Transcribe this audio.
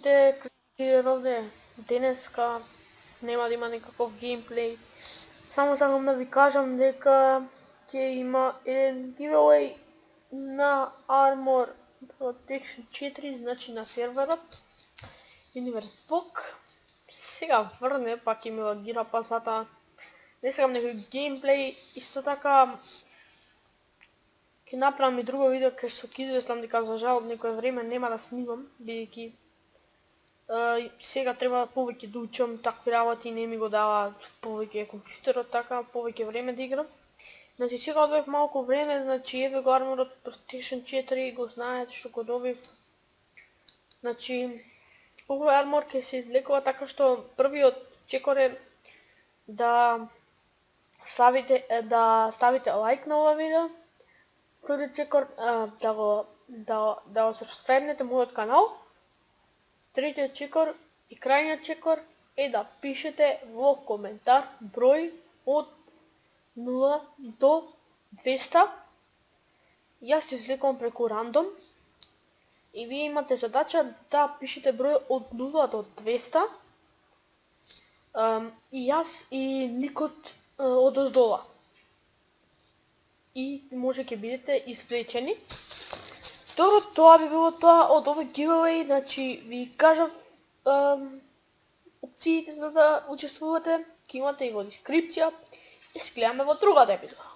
Здравейте, Критичи Роде! Денеска нема да има никаков геймплей. Само сакам да ви кажам дека ќе има еден giveaway на Armor Protection 4, значи на серверот Universe Book. Сега врне, пак ќе ми лагира пасата. Не сакам некој геймплей, исто така ќе направам и друго видео кај што ќе излезам дека за жал некое време нема да снимам, бидејќи сега треба повеќе да учам такви работи, не ми го дава повеќе компјутерот, така повеќе време да играм. Значи сега одбив малку време, значи еве го Armor Protection 4, го знаете што го добив. Значи овој армор ќе се излекува така што првиот чекор е да ставите лайк на ова видео. Вториот чекор да го сабскрајбнете мојот канал. Третиот чекор и крајниот чекор е да пишете во коментар број од 0 до 200. Јас се извлекувам преку рандом и вие имате задача да пишете број од 0 до 200. И јас и никот одоздола. И може ќе бидете исплечени. Второ, тоа би било тоа од овој giveaway, значи ви кажав опциите за да учествувате, ќе имате и во дескрипција и се гледаме во другата епизода.